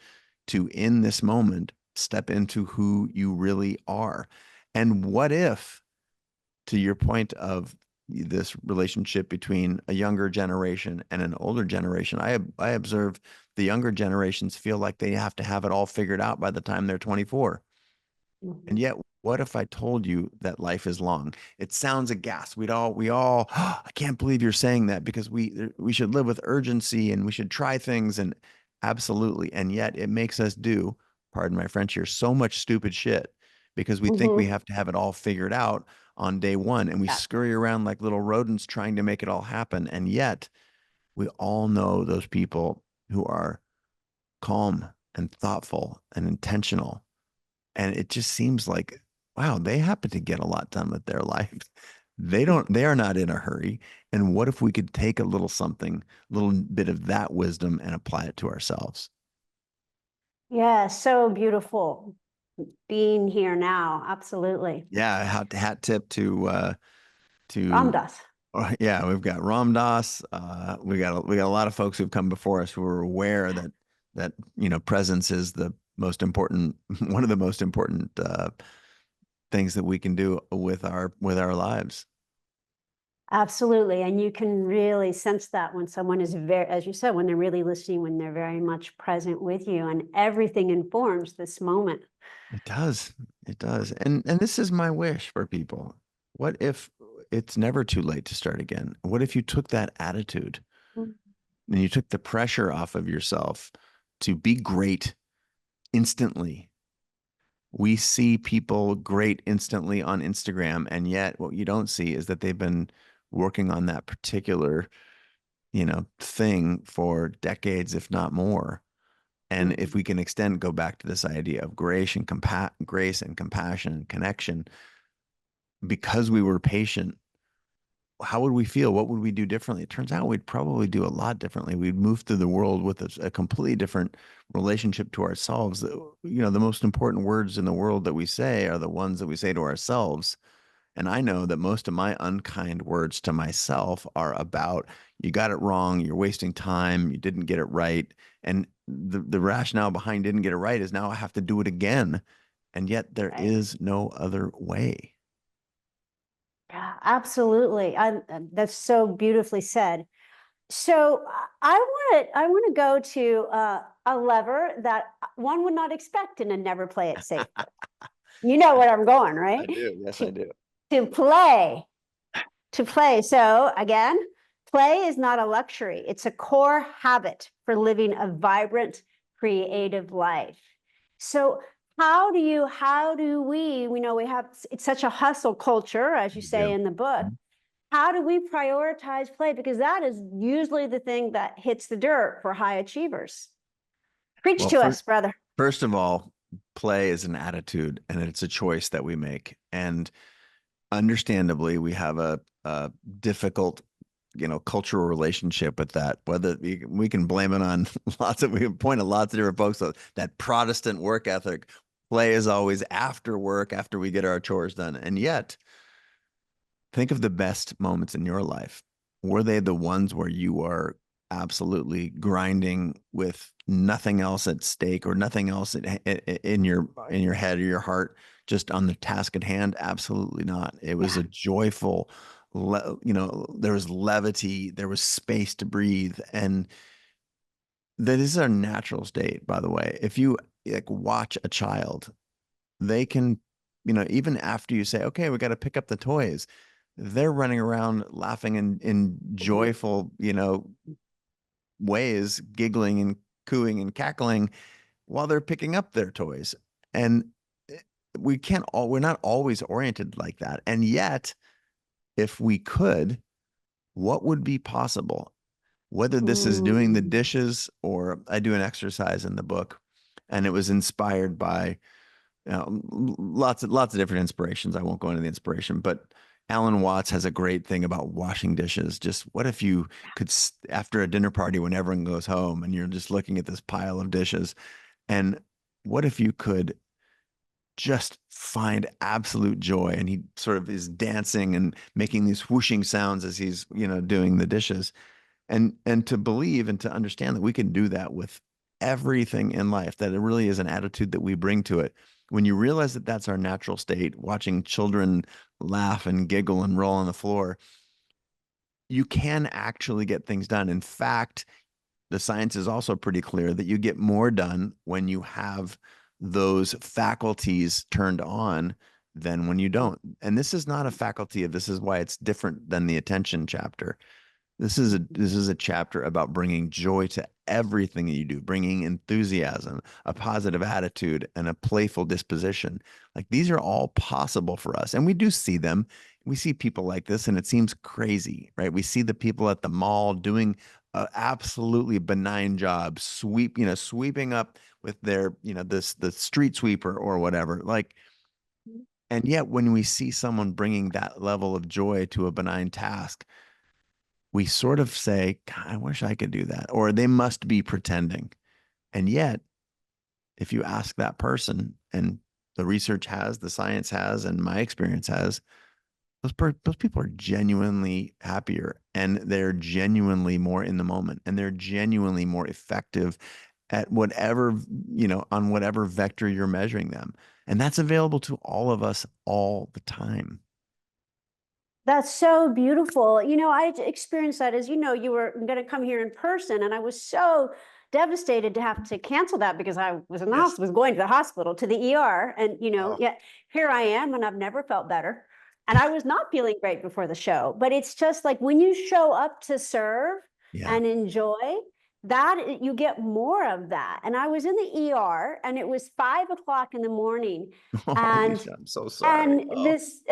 to, in this moment, step into who you really are. And what if, to your point of this relationship between a younger generation and an older generation, I observe the younger generations feel like they have to have it all figured out by the time they're 24. And Mhm. yet, what if I told you that life is long? It sounds aghast. We all, I can't believe you're saying that, because we should live with urgency and we should try things, and absolutely. And yet it makes us do, pardon my French here, so much stupid shit, because we think we Mhm. have to have it all figured out on day one, and we Yeah. scurry around like little rodents trying to make it all happen. And yet we all know those people who are calm and thoughtful and intentional, and it just seems like, wow, they happen to get a lot done with their life. They are not in a hurry. And what if we could take a little something, a little bit of that wisdom and apply it to ourselves? Yeah, so beautiful being here now. Absolutely. Yeah, hat tip to Ramdas. yeah, we've got Ram Dass. We got a lot of folks who've come before us who are aware that presence is the most important one of the most important things that we can do with our lives. Absolutely. And you can really sense that when someone is very, as you said, when they're really listening, when they're very much present with you, and everything informs this moment. It does. It does. And this is my wish for people. What if it's never too late to start again? What if you took that attitude Mm. and you took the pressure off of yourself to be great instantly? We see people great instantly on Instagram, and yet what you don't see is that they've been working on that particular, thing for decades, if not more. And if Mhm. we can go back to this idea of grace and compassion and connection, because we were patient, how would we feel? What would we do differently? It turns out we'd probably do a lot differently. We'd move through the world with a completely different relationship to ourselves. The most important words in the world that we say are the ones that we say to ourselves. And I know that most of my unkind words to myself are about, you got it wrong, you're wasting time, you didn't get it right. And the rationale behind didn't get it right is now I have to do it again. And yet there Right. is no other way. Yeah, absolutely. That's so beautifully said. So I want to go to a lever that one would not expect in a never play it safe book. You know where I'm going, right? I do. Yes, I To do. to play, to play. So again, play is not a luxury. It's a core habit for living a vibrant, creative life. So how do we know we have, it's such a hustle culture, as you We say do. in the book. How do we prioritize play? Because that is usually the thing that hits the dirt for high achievers. Preach Well, to us, brother. first of all, play is an attitude and it's a choice that we make. And understandably, we have a difficult, cultural relationship with that. Whether we can blame it on we can point at lots of different folks. So that Protestant work ethic, play is always after work, after we get our chores done. And yet, think of the best moments in your life. Were they the ones where you are absolutely grinding with nothing else at stake or nothing else in your head or your heart, just on the task at hand? Absolutely not. It was Yeah. a joyful, there was levity, there was space to breathe, and that is our natural state. By the way, if you like watch a child, they can, even after you say, okay, we got to pick up the toys, they're running around laughing in Mhm. joyful, ways, giggling and cooing and cackling while they're picking up their toys. And eh, we're not always oriented like that. And yet, if we could, what would be possible? Whether this is doing the Mm. dishes, or I do an exercise in the book, and it was inspired by Lots of different inspirations. I won't go into the inspiration, but Alan Watts has a great thing about washing dishes. Just what if you could, after a dinner party when everyone goes home and you're just looking at this pile of dishes, and what if you could just find absolute joy? And he sort of is dancing and making these whooshing sounds as he's, doing the dishes. And to believe and to understand that we can do that with everything in life, that it really is an attitude that we bring to it. When you realize that that's our natural state, watching children laugh and giggle and roll on the floor, you can actually get things done. In fact, the science is also pretty clear that you get more done when you have those faculties turned on than when you don't. And this is not a faculty of, this is why it's different than the attention chapter. This is a chapter about bringing joy to everything that you do, bringing enthusiasm, a positive attitude, and a playful disposition. Like these are all possible for us, and we do see them. We see people like this, and it seems crazy, right? We see the people at the mall doing an absolutely benign job, sweeping up with their, the street sweeper or whatever. Like, and yet when we see someone bringing that level of joy to a benign task, we sort of say, God, I wish I could do that, or they must be pretending. And yet, if you ask that person, and the research has, the science has, and my experience has, those people are genuinely happier, and they're genuinely more in the moment, and they're genuinely more effective at whatever, on whatever vector you're measuring them. And that's available to all of us all the time. That's so beautiful. I experienced that, as you were going to come here in person, and I was so devastated to have to cancel that because I was in the Yes. hospital, was going to the hospital, to the ER, and Oh, yet here I am, and I've never felt better. And I was not feeling great before the show, but it's just like when you show up to serve yeah. and enjoy, that you get more of that. And I was in the ER, and it was 5 o'clock in the morning, Oh, and Lisa, I'm so sorry. and Oh, this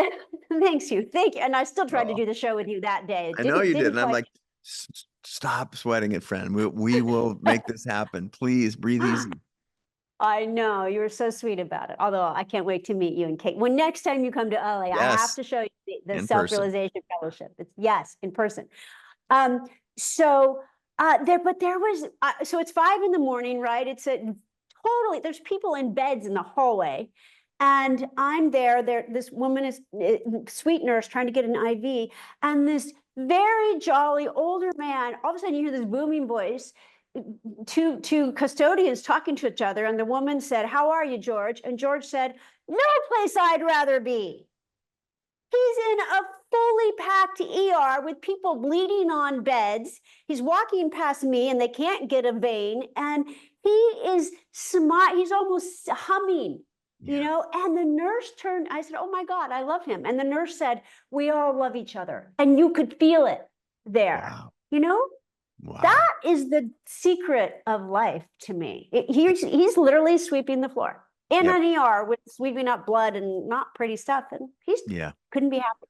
thank you. And I still tried to oh. do the show with you that day. It I know you did. didn't And I'm quite. like, Stop sweating it, friend. We will make this happen. Please breathe easy." I know you were so sweet about it. Although I can't wait to meet you and Kate. When next time you come to LA, I have Yes, to show you the in person. self-realization fellowship. It's yes, in person. Um, so there was so it's 5 in the morning, right? It's a totally, there's people in beds in the hallway. And I'm there. This woman is sweet nurse trying to get an IV, and this very jolly older man. All of a sudden, you hear this booming voice. Two custodians talking to each other, and the woman said, "How are you, George?" And George said, "No place I'd rather be." He's in a fully packed ER with people bleeding on beds. He's walking past me, and they can't get a vein. And he is he's almost humming, Yeah. And the nurse turned. I said, "Oh my God, I love him." And the nurse said, "We all love each other," and you could feel it there. Wow. You know, Wow. that is the secret of life to me. He's literally sweeping the floor in Yep. an ER with sweeping up blood and not pretty stuff, and he's Yeah. couldn't be happy.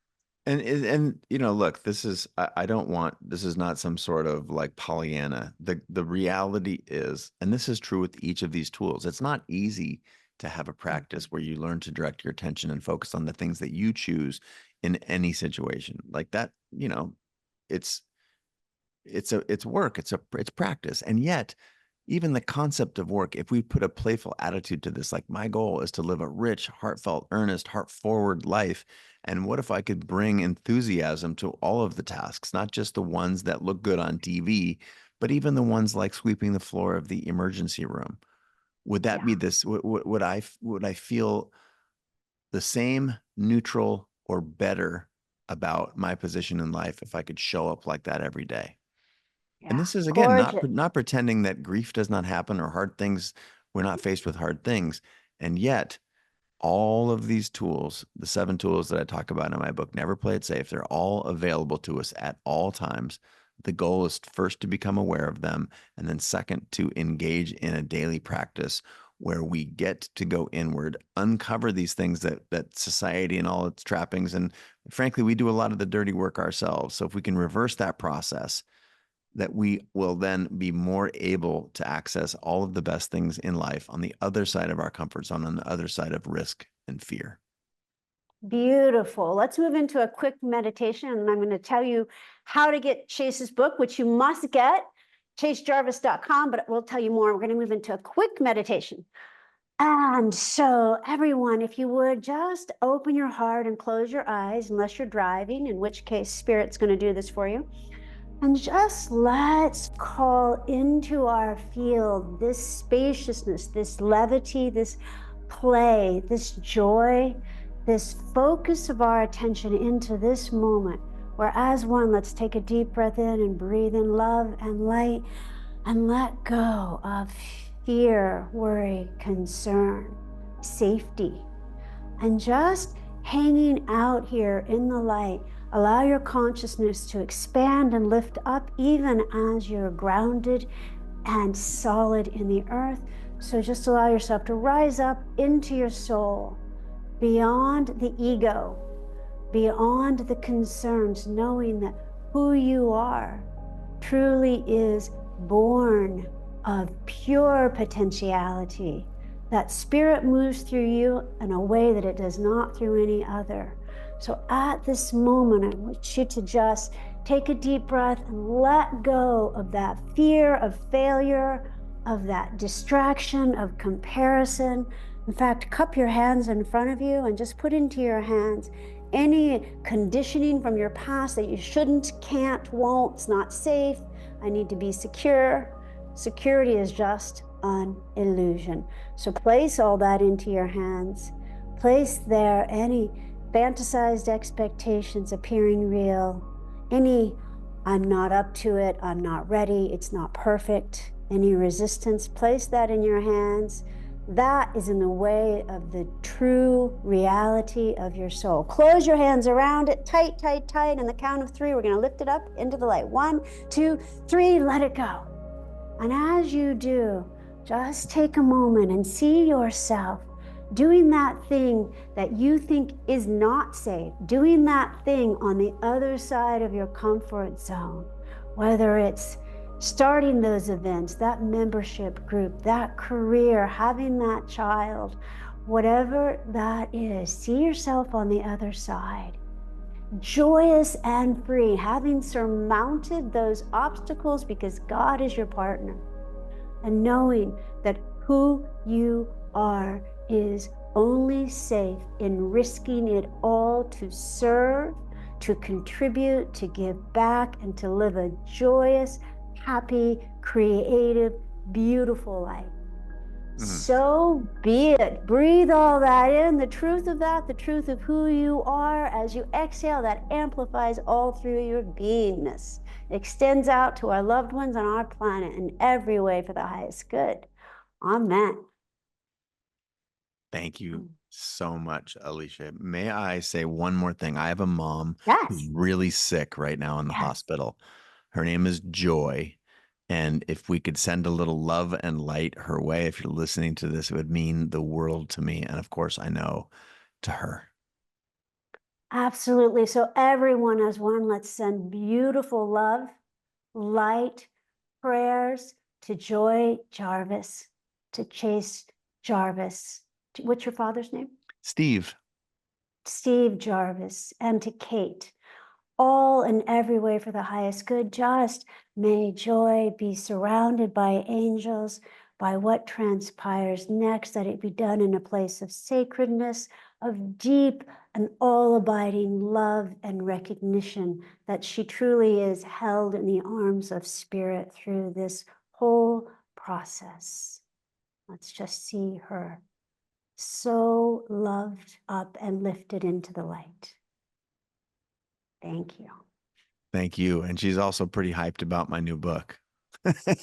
And look, I don't want, this is not some sort of like Pollyanna. The reality is, and this is true with each of these tools, it's not easy to have a practice where you learn to direct your attention and focus on the things that you choose in any situation. Like that, it's it's work, it's practice. And yet, even the concept of work, if we put a playful attitude to this, like my goal is to live a rich, heartfelt, earnest, heart forward life. And what if I could bring enthusiasm to all of the tasks, not just the ones that look good on TV, but even the ones like sweeping the floor of the emergency room? Would that be Yeah. this? Would I feel the same, neutral, or better about my position in life if I could show up like that every day? And Yeah. this is again Gorgeous. not pretending that grief does not happen or hard things, we're not faced with hard things. And yet, all of these tools, the 7 tools that I talk about in my book, Never Play It Safe, they're all available to us at all times. The goal is first to become aware of them, and then second, to engage in a daily practice where we get to go inward, uncover these things that society and all its trappings, and frankly, we do a lot of the dirty work ourselves. So if we can reverse that process, that we will then be more able to access all of the best things in life on the other side of our comfort zone, on the other side of risk and fear. Beautiful. Let's move into a quick meditation, and I'm going to tell you how to get Chase's book, which you must get, chasejarvis.com, but we'll tell you more. We're going to move into a quick meditation. And so, everyone, if you would just open your heart and close your eyes, unless you're driving, in which case Spirit's going to do this for you. And just let's call into our field this spaciousness, this levity, this play, this joy, this focus of our attention into this moment, where as one, let's take a deep breath in and breathe in love and light and let go of fear, worry, concern, safety, and just hanging out here in the light. Allow your consciousness to expand and lift up even as you're grounded and solid in the earth. So just allow yourself to rise up into your soul, beyond the ego, beyond the concerns, knowing that who you are truly is born of pure potentiality. That spirit moves through you in a way that it does not through any other. So at this moment, I want you to just take a deep breath and let go of that fear of failure, of that distraction, of comparison. In fact, cup your hands in front of you and just put into your hands any conditioning from your past that you shouldn't, can't, won't, it's not safe, I need to be secure. Security is just an illusion. So place all that into your hands. Place there any fantasized expectations appearing real, any I'm not up to it, I'm not ready, it's not perfect, any resistance, place that in your hands. That is in the way of the true reality of your soul. Close your hands around it, tight, tight, tight. On the count of 3, we're going to lift it up into the light. 1, 2, 3, let it go. And as you do, just take a moment and see yourself doing that thing that you think is not safe, doing that thing on the other side of your comfort zone, whether it's starting those events, that membership group, that career, having that child, whatever that is, see yourself on the other side, joyous and free, having surmounted those obstacles because God is your partner, and knowing that who you are is only safe in risking it all to serve, to contribute, to give back, and to live a joyous, happy, creative, beautiful life. So be it. Breathe all that in, the truth of that, the truth of who you are. As you exhale, that amplifies all through your beingness. It extends out to our loved ones on our planet in every way for the highest good. Amen. Thank you so much, Alicia. May I say one more thing? I have a mom who's Yes. really sick right now in the Yes. hospital. Her name is Joy. And if we could send a little love and light her way, if you're listening to this, it would mean the world to me. And of course, I know to her. Absolutely. So everyone as one, let's send beautiful love, light, prayers to Joy Jarvis, to Chase Jarvis. What's your father's name? Steve. Steve Jarvis, and to Kate. All in every way for the highest good. Just may joy be surrounded by angels, by what transpires next, that it be done in a place of sacredness, of deep and all-abiding love and recognition that she truly is held in the arms of spirit through this whole process. Let's just see her so loved up and lifted into the light. Thank you. Thank you. And she's also pretty hyped about my new book.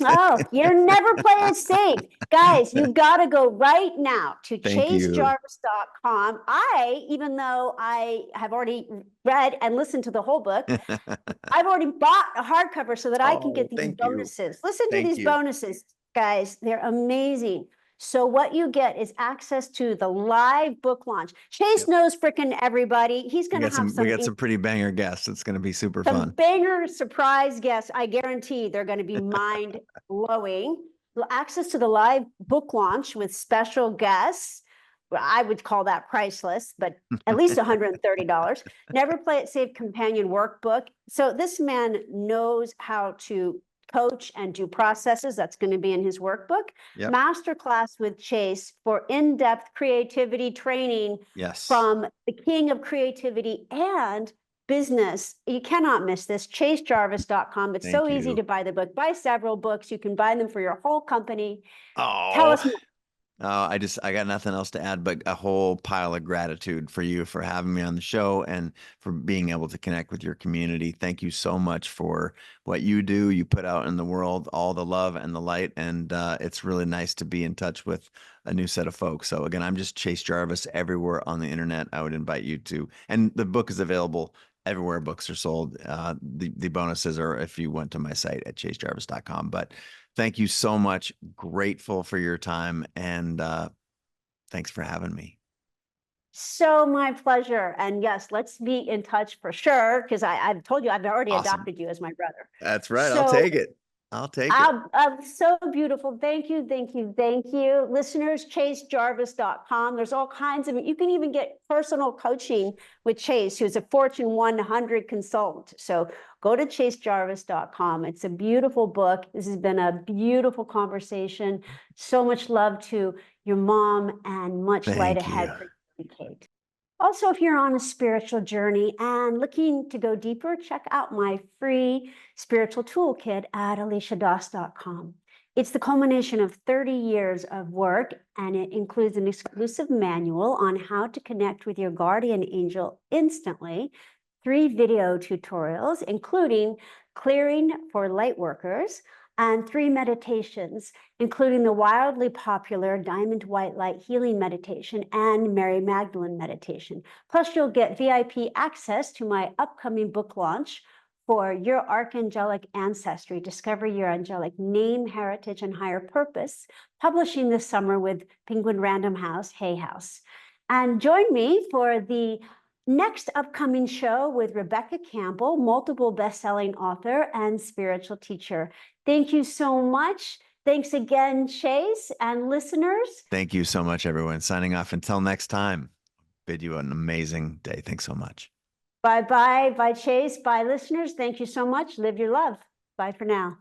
Oh, you're never playing safe. Guys, you got to go right now to chasejarvis.com. Even though I have already read and listened to the whole book, I've already bought a hardcover so that I can get these bonuses. Listen to these bonuses, guys. They're amazing. So what you get is access to the live book launch. Chase knows frickin' everybody. He's We going to got have we got some pretty banger guests. It's going to be super some fun. banger surprise guests. I guarantee they're going to be mind blowing. Access to the live book launch with special guests. Well, I would call that priceless, but at least $130. Never Play It Safe companion workbook. So this man knows how to coach and do processes. That's going to be in his workbook. Yep. Masterclass with Chase for in-depth creativity training Yes. from the king of creativity and business. You cannot miss this. ChaseJarvis.com. It's so easy to buy the book. Buy several books. You can buy them for your whole company. Tell us more. I got nothing else to add, but a whole pile of gratitude for you for having me on the show and for being able to connect with your community. Thank you so much for what you do. You put out in the world all the love and the light, and it's really nice to be in touch with a new set of folks. So again, I'm just Chase Jarvis everywhere on the internet. I would invite you to, and the book is available everywhere books are sold. The bonuses are if you went to my site at chasejarvis.com. But thank you so much. Grateful for your time. And thanks for having me. So my pleasure. And yes, let's be in touch for sure. Because I've told you, I've already adopted you as my brother. That's right. I'll take it. I'll take it. So beautiful. Thank you. Thank you. Thank you. Listeners, ChaseJarvis.com. There's all kinds of, you can even get personal coaching with Chase, who's a Fortune 100 consultant. So go to ChaseJarvis.com. It's a beautiful book. This has been a beautiful conversation. So much love to your mom and much light ahead for you, Kate. Also, if you're on a spiritual journey and looking to go deeper, check out my free spiritual toolkit at aliciadoss.com. It's the culmination of 30 years of work, and it includes an exclusive manual on how to connect with your guardian angel instantly, 3 video tutorials, including clearing for light workers, and 3 meditations, including the wildly popular Diamond White Light Healing Meditation and Mary Magdalene Meditation. Plus, you'll get VIP access to my upcoming book launch for Your Archangelic Ancestry, Discover Your Angelic Name, Heritage, and Higher Purpose, publishing this summer with Penguin Random House, Hay House. And join me for the next upcoming show with Rebecca Campbell, multiple best-selling author and spiritual teacher. Thank you so much. Thanks again, Chase, and listeners. Thank you so much, everyone. Signing off until next time. Bid you an amazing day. Thanks so much. Bye-bye. Bye, Chase. Bye, listeners. Thank you so much. Live your love. Bye for now.